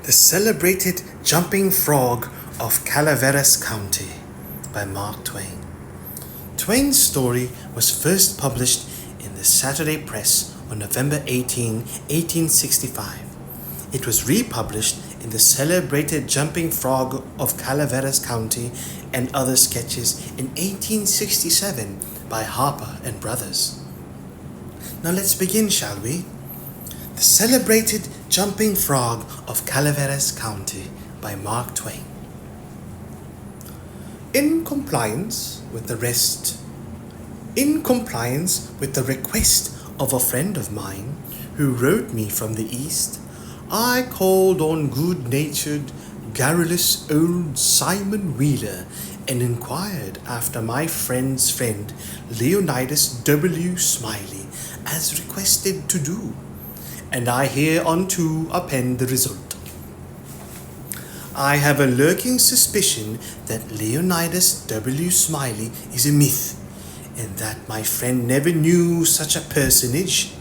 The Celebrated Jumping Frog of Calaveras County by Mark Twain. Twain's story was first published in the Saturday Press on November 18, 1865. It was republished in the Celebrated Jumping Frog of Calaveras County and Other Sketches in 1867 by Harper Brothers. Now let's begin, shall we? The Celebrated Jumping Frog of Calaveras County by Mark Twain. In compliance with the request of a friend of mine who wrote me from the East, I called on good-natured, garrulous old Simon Wheeler and inquired after my friend's friend, Leonidas W. Smiley, as requested to do, and I hereunto append the result. I have a lurking suspicion that Leonidas W. Smiley is a myth, and that my friend never knew such a personage,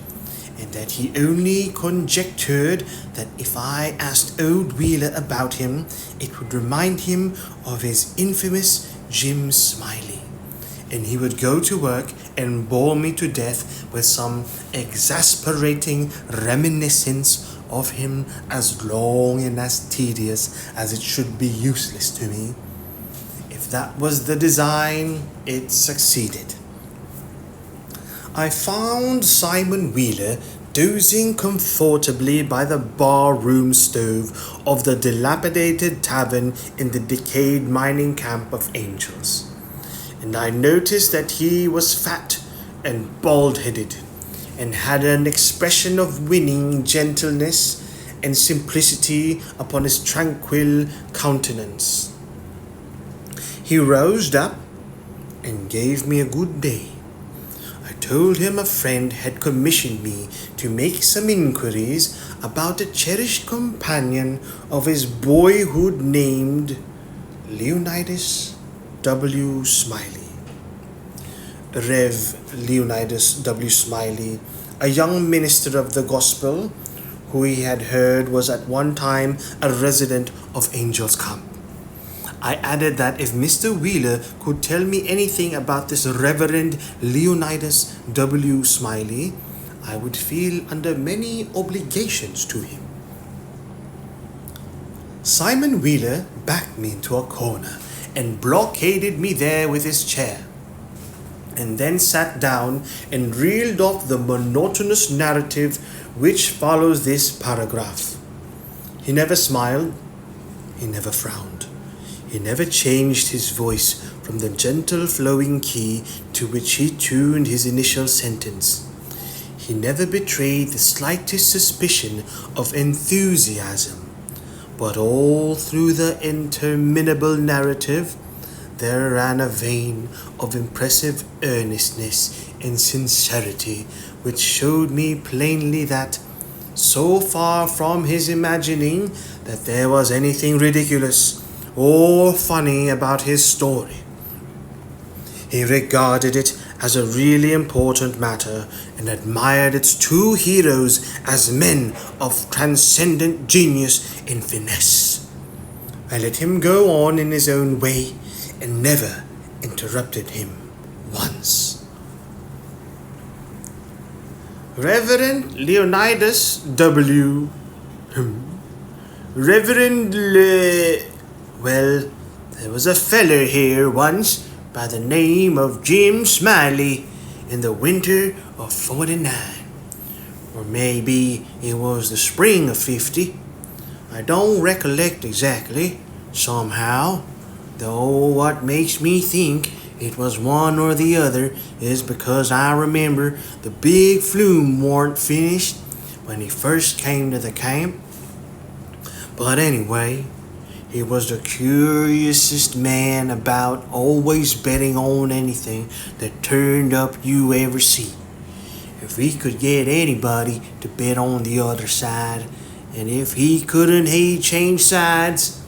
and that he only conjectured that if I asked old Wheeler about him, it would remind him of his infamous Jim Smiley, and he would go to work and bore me to death with some exasperating reminiscence of him as long and as tedious as it should be useless to me. If that was the design, it succeeded. I found Simon Wheeler dozing comfortably by the bar-room stove of the dilapidated tavern in the decayed mining camp of Angels, and I noticed that he was fat and bald-headed, and had an expression of winning gentleness and simplicity upon his tranquil countenance. He roused up and gave me a good day. I told him a friend had commissioned me to make some inquiries about a cherished companion of his boyhood named Leonidas W. Smiley. Rev. Leonidas W. Smiley, a young minister of the gospel, who he had heard was at one time a resident of Angel's Camp. I added that if Mr. Wheeler could tell me anything about this Reverend Leonidas W. Smiley, I would feel under many obligations to him. Simon Wheeler backed me into a corner and blockaded me there with his chair, and then sat down and reeled off the monotonous narrative which follows this paragraph. He never smiled, he never frowned, he never changed his voice from the gentle flowing key to which he tuned his initial sentence. He never betrayed the slightest suspicion of enthusiasm, but all through the interminable narrative there ran a vein of impressive earnestness and sincerity which showed me plainly that, so far from his imagining that there was anything ridiculous or funny about his story, he regarded it as a really important matter and admired its two heroes as men of transcendent genius and finesse. I let him go on in his own way and never interrupted him once. Reverend Leonidas W. Well, there was a feller here once by the name of Jim Smiley in the winter of 49. Or maybe it was the spring of 50. I don't recollect exactly, somehow. Though what makes me think it was one or the other is because I remember the big flume warn't finished when he first came to the camp. But anyway, he was the curiousest man about, always betting on anything that turned up you ever see. If he could get anybody to bet on the other side, and if he couldn't, he'd change sides.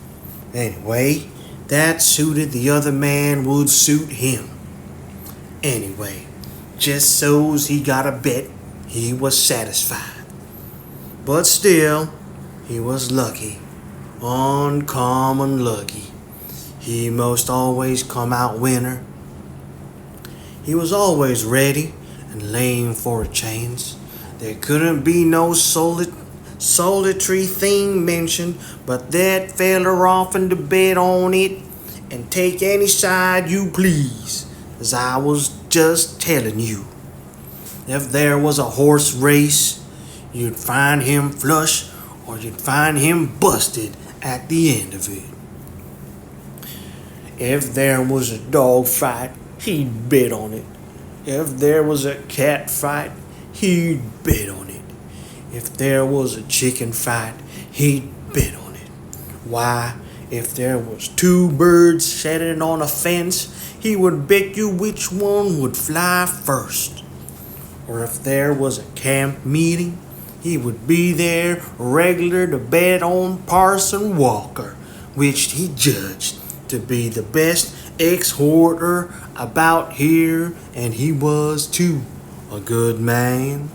Anyway, that suited the other man would suit him. Anyway, just so's he got a bet, he was satisfied. But still, he was lucky. uncommon lucky. He most always come out winner. He was always ready and laying for a chance. There couldn't be no solitary thing mentioned, but that feller often to bet on it and take any side you please, as I was just telling you. If there was a horse race, you'd find him flush or you'd find him busted at the end of it. If there was a dog fight, he'd bet on it. If there was a cat fight, he'd bet on it. If there was a chicken fight, he'd bet on it. Why, if there was two birds sitting on a fence, he would bet you which one would fly first. Or if there was a camp meeting, he would be there regular to bet on Parson Walker, which he judged to be the best exhorter about here, and he was too, a good man.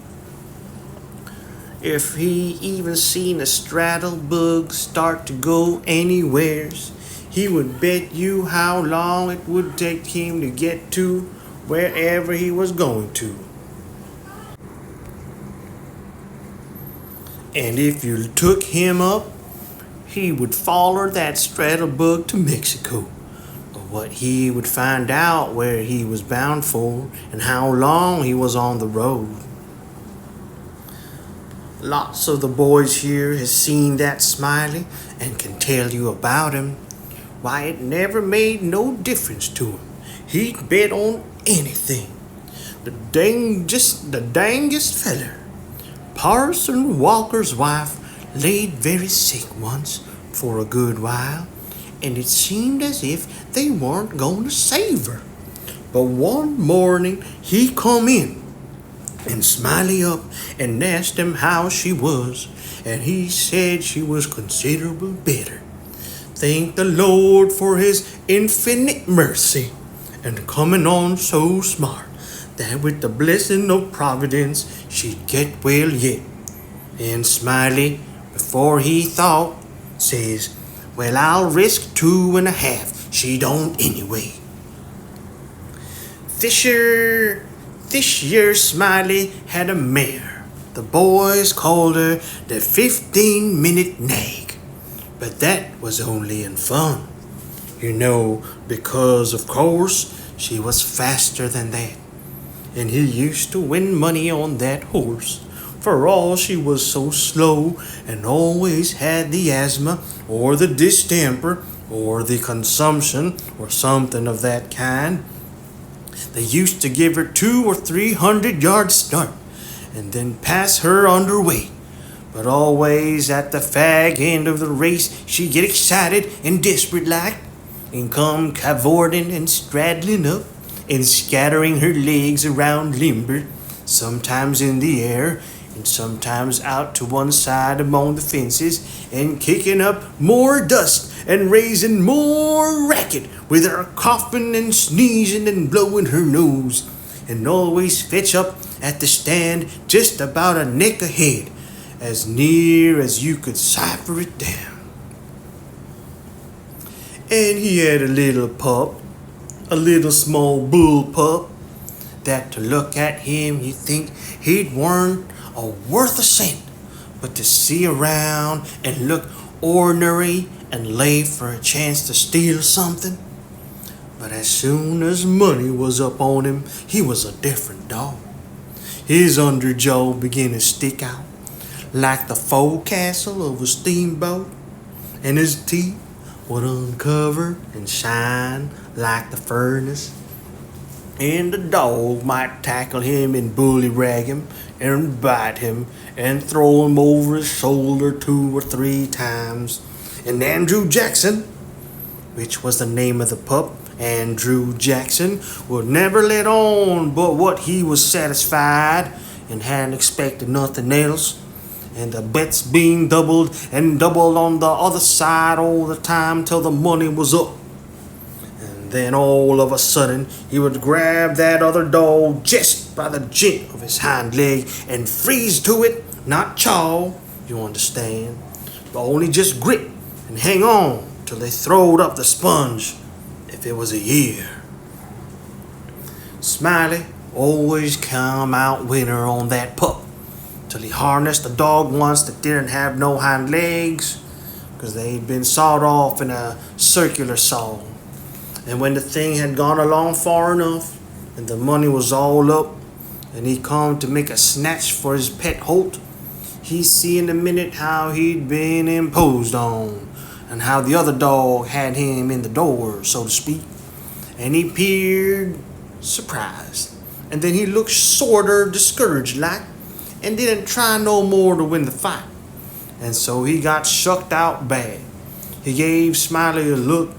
If he even seen a straddle bug start to go anywheres, he would bet you how long it would take him to get to wherever he was going to. And if you took him up, he would follow that straddle bug to Mexico. But what he would find out where he was bound for and how long he was on the road. Lots of the boys here has seen that Smiley and can tell you about him. Why, it never made no difference to him. He'd bet on anything. The dangest feller. Parson Walker's wife laid very sick once for a good while, and it seemed as if they weren't going to save her. But one morning he come in and Smiley up and asked him how she was, and he said she was considerable better. Thank the Lord for his infinite mercy, and coming on so smart that with the blessing of Providence she'd get well yet. And Smiley, before he thought, says, "Well, I'll risk 2.5. She don't anyway." This year Smiley had a mare. The boys called her the 15-minute nag. But that was only in fun. You know, because of course she was faster than that. And he used to win money on that horse, for all she was so slow and always had the asthma or the distemper or the consumption or something of that kind. They used to give her 200 or 300 yards start and then pass her underway. But always at the fag end of the race she'd get excited and desperate like and come cavorting and straddling up and scattering her legs around limber, sometimes in the air and sometimes out to one side among the fences, and kicking up more dust and raising more racket with her coughing and sneezing and blowing her nose, and always fetch up at the stand just about a neck ahead, as near as you could cipher it down. And he had a little pup, a little small bull pup, that to look at him you'd think he'd weren't worth a cent, but to see around and look ordinary and lay for a chance to steal something. But as soon as money was up on him, he was a different dog. His underjaw began to stick out like the forecastle of a steamboat, and his teeth would uncover and shine like the furnace. And the dog might tackle him and bullyrag him and bite him and throw him over his shoulder 2 or 3 times. And Andrew Jackson, which was the name of the pup, Andrew Jackson, would never let on but what he was satisfied and hadn't expected nothing else. And the bets being doubled and doubled on the other side all the time till the money was up. And then all of a sudden he would grab that other dog just by the jint of his hind leg and freeze to it, not chaw, you understand, but only just grip and hang on till they throwed up the sponge if it was a year. Smiley always come out winner on that pup till he harnessed a dog once that didn't have no hind legs because they'd been sawed off in a circular saw. And when the thing had gone along far enough and the money was all up and he come to make a snatch for his pet Holt, he see in a minute how he'd been imposed on and how the other dog had him in the door, so to speak. And he peered surprised. And then he looked sorter discouraged like and didn't try no more to win the fight. And so he got shucked out bad. He gave Smiley a look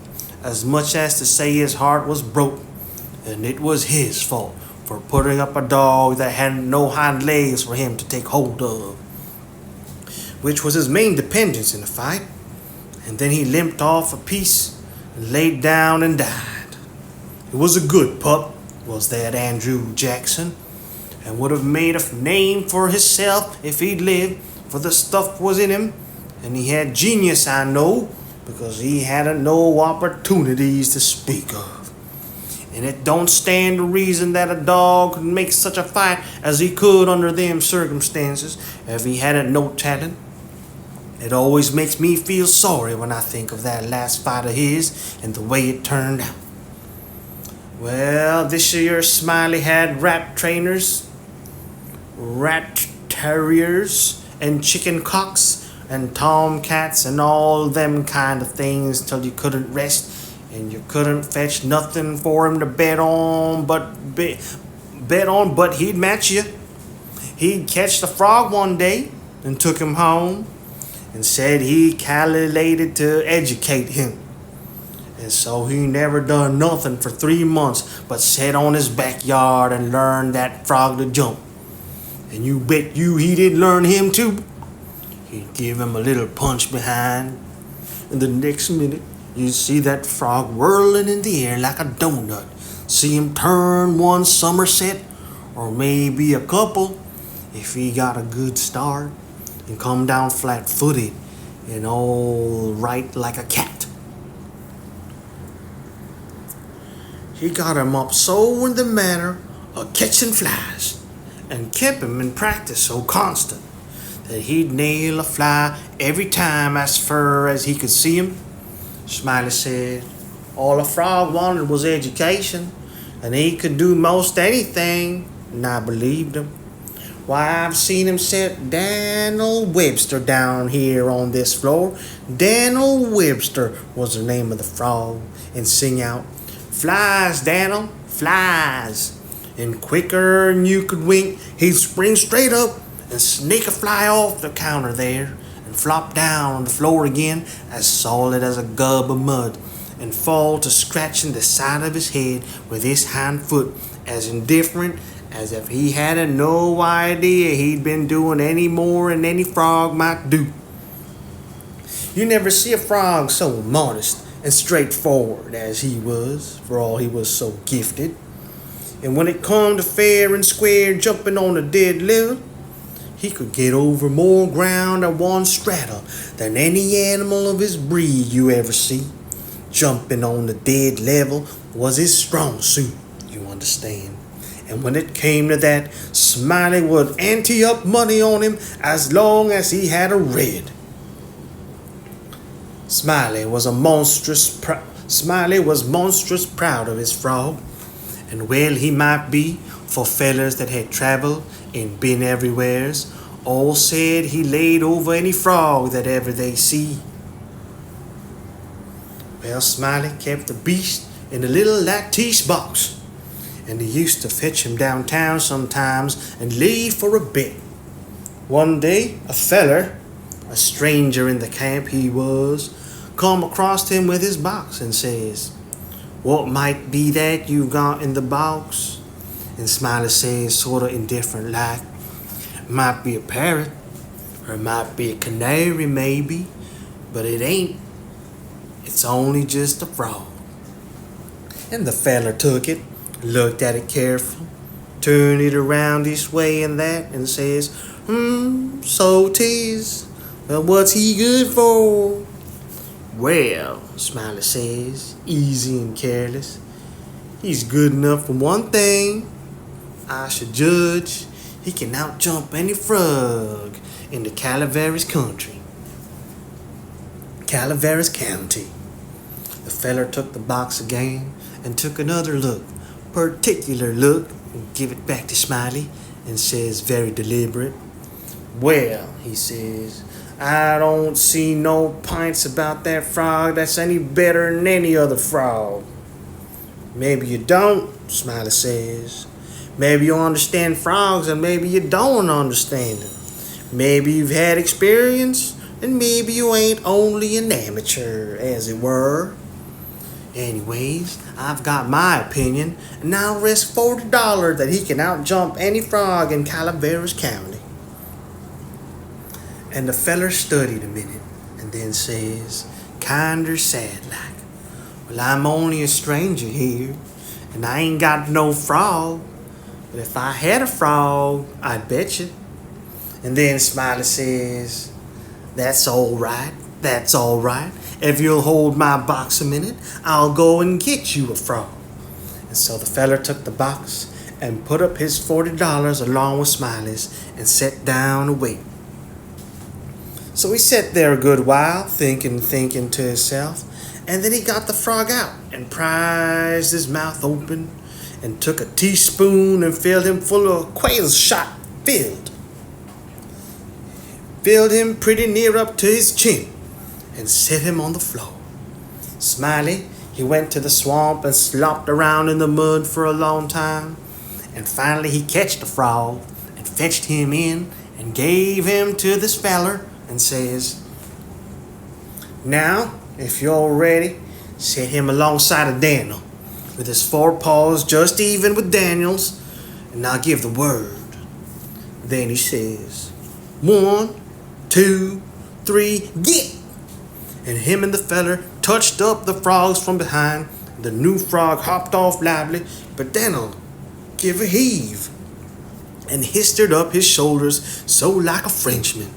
as much as to say his heart was broke and it was his fault for putting up a dog that had no hind legs for him to take hold of, which was his main dependence in the fight. And then he limped off a piece and laid down and died. It was a good pup, was that Andrew Jackson, and would have made a name for himself if he'd lived, for the stuff was in him, and he had genius, I know, because he hadn't no opportunities to speak of. And it don't stand to reason that a dog could make such a fight as he could under them circumstances if he hadn't no talent. It always makes me feel sorry when I think of that last fight of his and the way it turned out. Well, this year Smiley had rat trainers, rat terriers, and chicken cocks, and tomcats, and all them kind of things till you couldn't rest, and you couldn't fetch nothing for him to bet on, but he'd match you. He'd catch the frog one day and took him home, and said he calculated to educate him. And so he never done nothing for 3 months but sat on his backyard and learned that frog to jump. And you bet you he did learn him too. He'd give him a little punch behind, and the next minute you'd see that frog whirling in the air like a donut. See him turn one somerset, or maybe a couple, if he got a good start, and come down flat-footed and all right like a cat. He got him up so in the manner of catching flies, and kept him in practice so constant that he'd nail a fly every time as far as he could see him. Smiley said all a frog wanted was education, and he could do most anything, and I believed him. Why, I've seen him set Daniel Webster down here on this floor. Daniel Webster was the name of the frog, and sing out, "Flies, Daniel, flies." And quicker than you could wink, he'd spring straight up and snake a fly off the counter there and flop down on the floor again as solid as a gob of mud and fall to scratching the side of his head with his hind foot as indifferent as if he hadn't no idea he'd been doing any more than any frog might do. You never see a frog so modest and straightforward as he was, for all he was so gifted. And when it come to fair and square jumping on a dead level, he could get over more ground at one straddle than any animal of his breed you ever see. Jumping on the dead level was his strong suit, you understand. And when it came to that, Smiley would ante up money on him as long as he had a red. Smiley was monstrous proud of his frog, and well he might be, for fellers that had travelled and been everywheres, all said he laid over any frog that ever they see. Well, Smiley kept the beast in a little lattice box, and he used to fetch him downtown sometimes and leave for a bet. One day, a feller, a stranger in the camp he was, come across him with his box and says, "What might be that you got in the box?" And Smiley says, sorta indifferent like, "Might be a parrot, or it might be a canary maybe, but it ain't. It's only just a frog." And the feller took it, looked at it careful, turned it around this way and that, and says, "So 'tis. Well, what's he good for?" Well, Smiley says, easy and careless, he's good enough for one thing. I should judge he can outjump any frog in the Calaveras country. Calaveras County. The feller took the box again and took another look, particular look, and give it back to Smiley and says very deliberate, well, he says, I don't see no pints about that frog that's any better than any other frog. Maybe you don't, Smiley says. Maybe you understand frogs and maybe you don't understand them. Maybe you've had experience and maybe you ain't only an amateur, as it were. Anyways, I've got my opinion and I'll risk $40 that he can outjump any frog in Calaveras County. And the feller studied a minute and then says, kinder sad like, well, I'm only a stranger here and I ain't got no frog. But if I had a frog, I'd bet you. And then Smiley says, that's all right. If you'll hold my box a minute, I'll go and get you a frog. And so the feller took the box and put up his $40 along with Smiley's and sat down to wait. So he sat there a good while, thinking to himself, and then he got the frog out and prized his mouth open and took a teaspoon and filled him full of quail shot. Filled him pretty near up to his chin and set him on the floor. Smiley, he went to the swamp and slopped around in the mud for a long time, and finally he catched the frog and fetched him in and gave him to this feller and says, now, if you're ready, set him alongside of Daniel, with his forepaws just even with Daniel's, and I'll give the word. Then he says, 1, 2, 3, get! And him and the feller touched up the frogs from behind. The new frog hopped off lively, but Daniel give a heave and histered up his shoulders so like a Frenchman.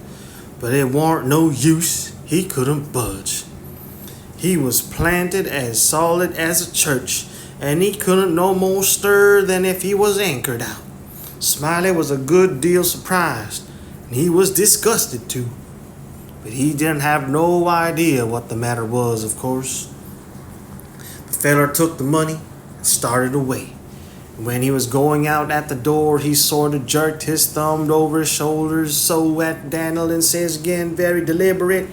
But it warn't no use, he couldn't budge. He was planted as solid as a church, and he couldn't no more stir than if he was anchored out. Smiley was a good deal surprised, and he was disgusted too. But he didn't have no idea what the matter was, of course. The feller took the money and started away. When he was going out at the door, he sort of jerked his thumb over his shoulders so at Daniel and says again, very deliberate,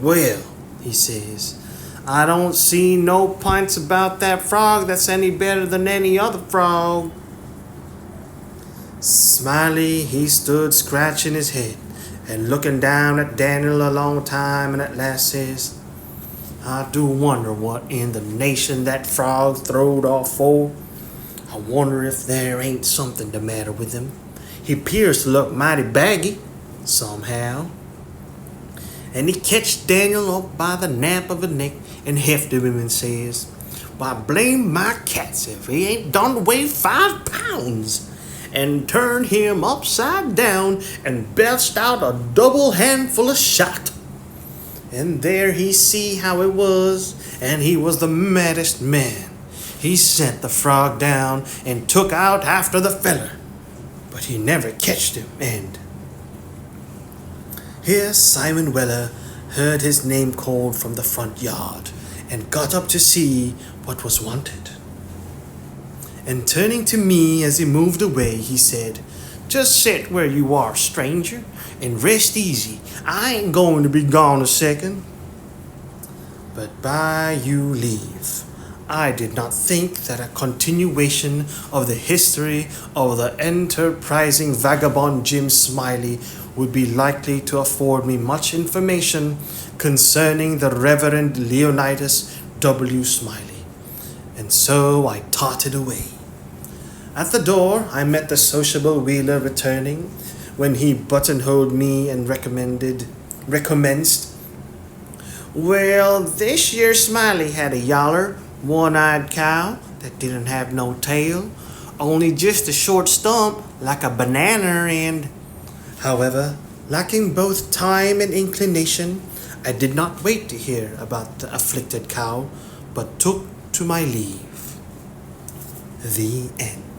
well, he says, I don't see no pints about that frog that's any better than any other frog. Smiley, he stood scratching his head and looking down at Daniel a long time and at last says, I do wonder what in the nation that frog throwed off for. I wonder if there ain't something the matter with him. He 'pears to look mighty baggy, somehow. And he catched Daniel up by the nape of the neck and hefted him and says, why, blame my cats if he ain't done weigh 5 pounds. And turned him upside down and belched out a double handful of shot. And there he see how it was, and he was the maddest man. He sent the frog down and took out after the feller, but he never catched him, and here Simon Weller heard his name called from the front yard and got up to see what was wanted. And turning to me as he moved away, he said, just sit where you are, stranger, and rest easy. I ain't going to be gone a second. But by you leave. I did not think that a continuation of the history of the enterprising vagabond Jim Smiley would be likely to afford me much information concerning the Reverend Leonidas W. Smiley. And so I tottered away. At the door, I met the sociable Wheeler returning, when he buttonholed me and recommenced, well, this year Smiley had a yaller, one-eyed cow that didn't have no tail, only just a short stump like a banana and, however, lacking both time and inclination, I did not wait to hear about the afflicted cow, but took to my leave. The end.